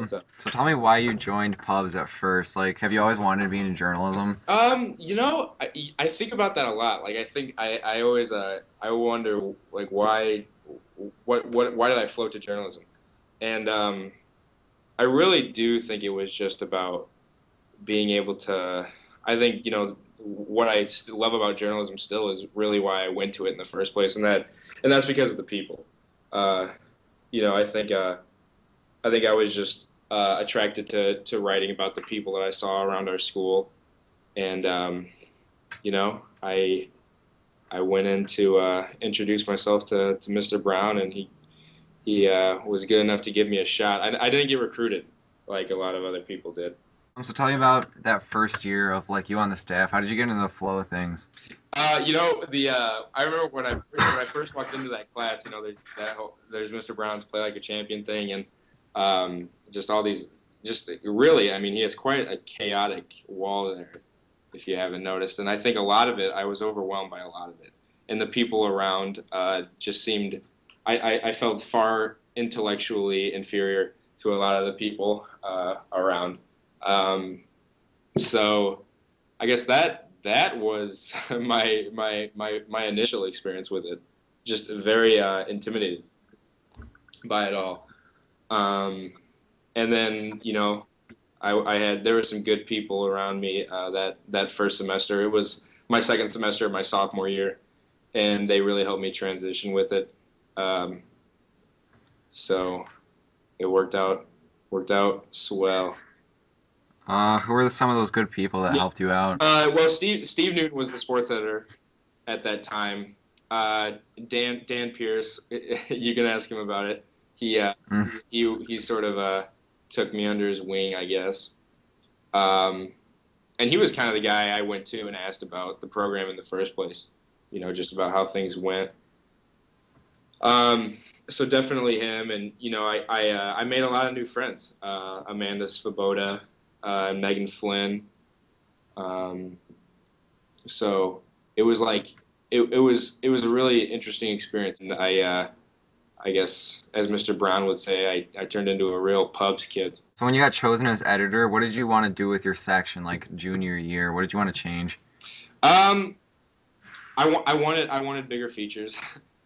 What's up? So tell me why you joined pubs at first. Like, have you always wanted to be in journalism? I think about that a lot. Like, I always I wonder like why did I float to journalism? And I really do think it was just about being able to. I think what I love about journalism still is really why I went to it in the first place, and that's because of the people. Uh, you know, I think uh, I think I was just attracted to writing about the people that I saw around our school, and I went in to introduce myself to Mr. Brown, and he was good enough to give me a shot. I didn't get recruited like a lot of other people did. So tell me about that first year of like you on the staff. How did you get into the flow of things? I remember when I first walked into that class. There's Mr. Brown's Play Like a Champion thing, and just all these, just really, I mean, he has quite a chaotic wall there, if you haven't noticed. And I think a lot of it, I was overwhelmed by a lot of it, and the people around just seemed, I felt far intellectually inferior to a lot of the people around. Um, so I guess that was my initial experience with it. Just very intimidated by it all. Um, and then I had there were some good people around me that first semester. It was my second semester of my sophomore year, and they really helped me transition with it. Um, so it worked out swell. Who were some of those good people that Yeah. helped you out? Well, Steve Newton was the sports editor at that time. Dan Pierce, you can ask him about it. He uh, Mm. he sort of took me under his wing, I guess. Um, and he was kind of the guy I went to and asked about the program in the first place. Just about how things went. So definitely him, and I made a lot of new friends. Amanda Svoboda, Megan Flynn. Um, so it was like it was a really interesting experience, and I guess as Mr. Brown would say, I turned into a real pubs kid. So when you got chosen as editor, what did you want to do with your section, like junior year? What did you want to change? Um, I wanted bigger features.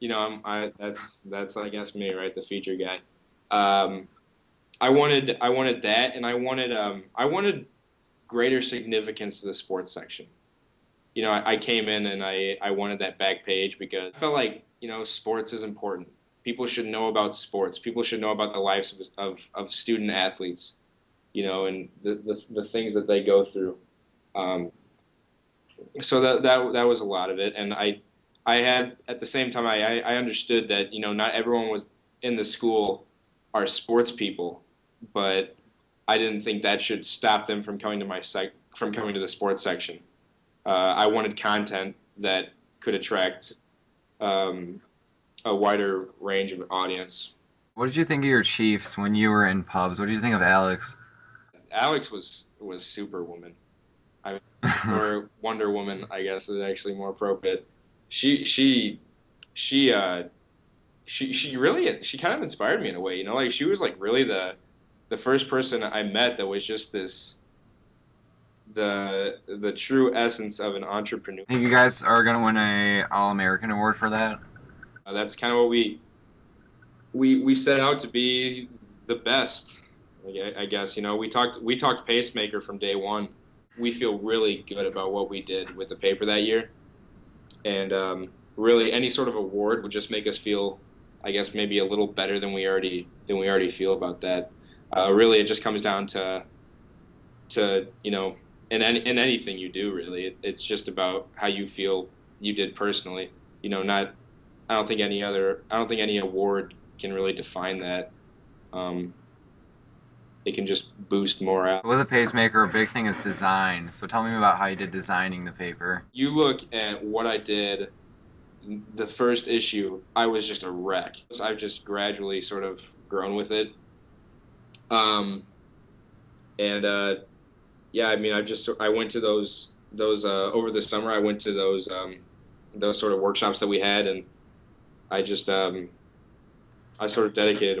That's I guess me, right, the feature guy. Um, I wanted that, and I wanted greater significance to the sports section. I came in and I wanted that back page because I felt like, sports is important. People should know about sports. People should know about the lives of student athletes, and the things that they go through. Um, so that was a lot of it. And I had, at the same time, I understood that, not everyone was in the school are sports people, but I didn't think that should stop them from coming to from coming to the sports section. I wanted content that could attract um, a wider range of audience. What did you think of your Chiefs when you were in pubs? What did you think of Alex? Alex was Superwoman, or Wonder Woman, I guess is actually more appropriate. She she she she kind of inspired me in a way. Like she was like really the first person I met that was just the true essence of an entrepreneur. Think you guys are gonna win a All American award for that? That's kind of what we set out to be, the best. I guess we talked pacemaker from day one. We feel really good about what we did with the paper that year, and really any sort of award would just make us feel, I guess, maybe a little better than we already feel about that. Really, it just comes down to in anything you do, really, it's just about how you feel you did personally. Not I don't think any award can really define that. Um, it can just boost morale. With a pacemaker, a big thing is design. So tell me about how you did designing the paper. You look at what I did the first issue, I was just a wreck. I've just gradually sort of grown with it. Um, and yeah, I mean, I went to those over the summer. I went to those sort of workshops that we had, and I just I sort of dedicated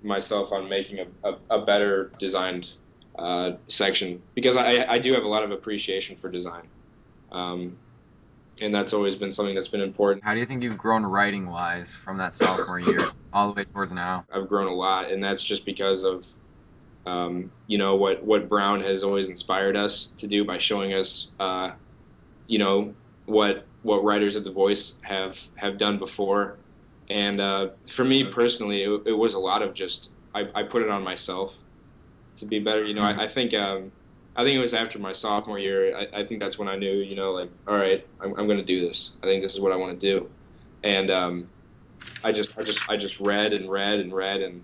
myself on making a better designed section because I do have a lot of appreciation for design. Um, and that's always been something that's been important. How do you think you've grown writing wise from that sophomore year all the way towards now? I've grown a lot, and that's just because of what Brown has always inspired us to do by showing us what writers at The Voice have done before. And for me personally, it was a lot of just I put it on myself to be better. I think it was after my sophomore year. I think that's when I knew, like, all right, I'm going to do this. I think this is what I want to do. And I just read and read and read, and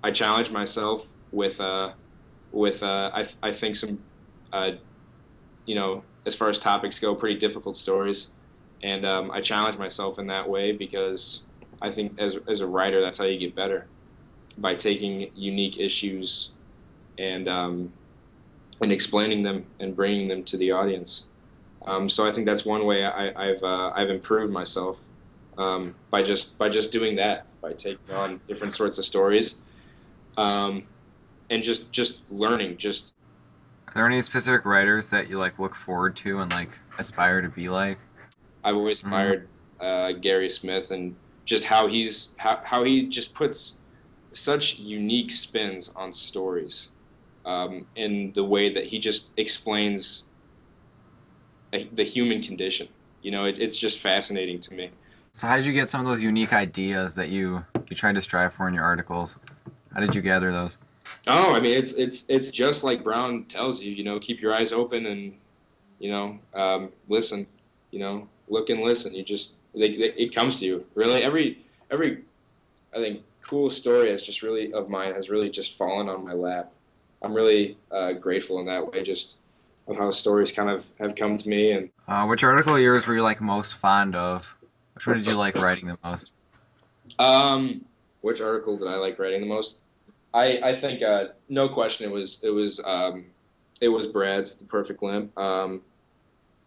I challenged myself with I think some as far as topics go, pretty difficult stories, and I challenge myself in that way because I think as a writer, that's how you get better, by taking unique issues and and explaining them and bringing them to the audience. So I think that's one way I've improved myself, by just doing that, by taking on different sorts of stories, and just learning. Just Are there any specific writers that you like look forward to and like aspire to be like? I've always admired Gary Smith, and just how he just puts such unique spins on stories, in the way that he just explains the human condition. It's just fascinating to me. So how did you get some of those unique ideas that you tried to strive for in your articles? How did you gather those? Oh, I mean, it's just like Brown tells you. Keep your eyes open and listen. Look and listen. It comes to you. Really, every I think cool story of mine has really just fallen on my lap. I'm really grateful in that way, just of how stories kind of have come to me. And Which article of yours were you like most fond of? Which one did you like writing the most? which article did I like writing the most? I think no question it was Brad's The Perfect Limp.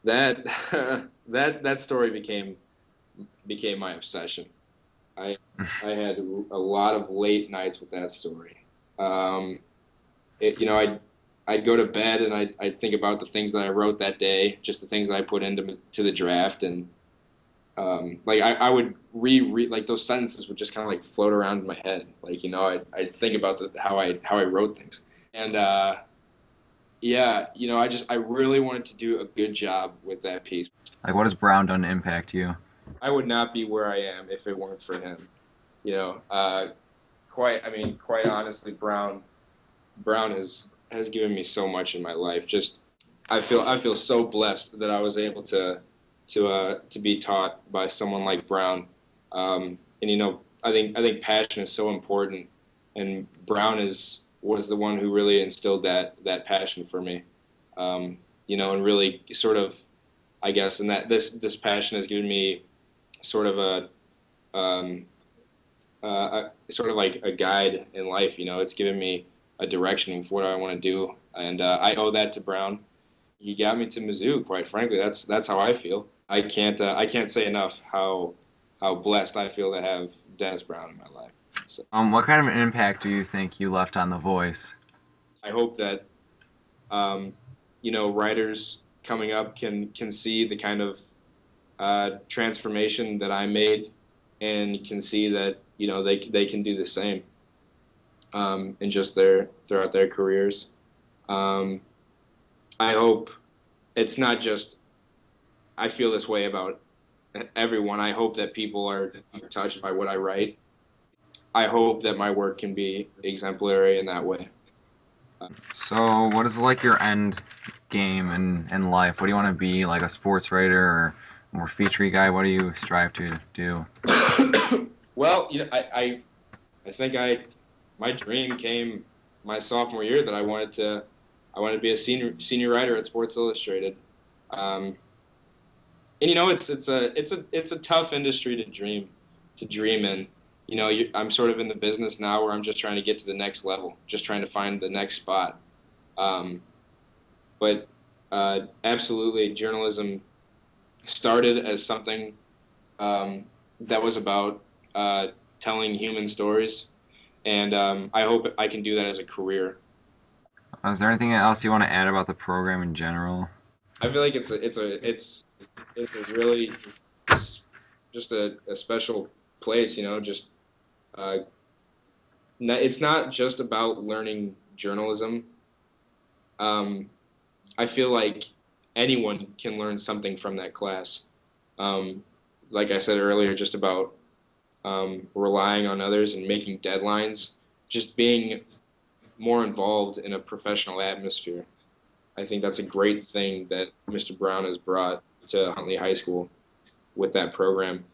That that story became my obsession. I had a lot of late nights with that story. Um, I'd go to bed and I'd think about the things that I wrote that day, just the things that I put into the draft, and like I would reread, like those sentences would just kind of like float around in my head, like I'd think about how I wrote things, and yeah, I really wanted to do a good job with that piece. Like what has Brown done to impact you? I would not be where I am if it weren't for him. You know, uh, quite honestly, Brown has given me so much in my life. Just I feel so blessed that I was able to be taught by someone like Brown. And I think passion is so important, and Brown was the one who really instilled that passion for me. And really sort of, I guess, and that this passion has given me sort of um, sort of like a guide in life. It's given me a direction of what I want to do, and I owe that to Brown. He got me to Mizzou. Quite frankly, that's how I feel. I can't say enough how blessed I feel to have Dennis Brown in my life. So What kind of an impact do you think you left on The Voice? I hope that writers coming up can see the kind of transformation that I made, and can see that they can do the same, in just throughout their careers. Um, I hope it's not just I feel this way about everyone. I hope that people are touched by what I write. I hope that my work can be exemplary in that way. So what is like your end game in life? What do you want to be, like a sports writer or more featurey guy? What do you strive to do? Well, I think my dream came my sophomore year, that I wanted to be a senior writer at Sports Illustrated. Um, and it's a tough industry to dream in. I'm sort of in the business now where I'm just trying to get to the next level, just trying to find the next spot. Um, but absolutely, journalism started as something that was about telling human stories, and I hope I can do that as a career. Is there anything else you want to add about the program in general? I feel like it's a really just a special place, you know. Just uh, it's not just about learning journalism. Um, I feel like anyone can learn something from that class. Um, like I said earlier, just about relying on others and making deadlines, just being more involved in a professional atmosphere. I think that's a great thing that Mr. Brown has brought to Huntley High School with that program.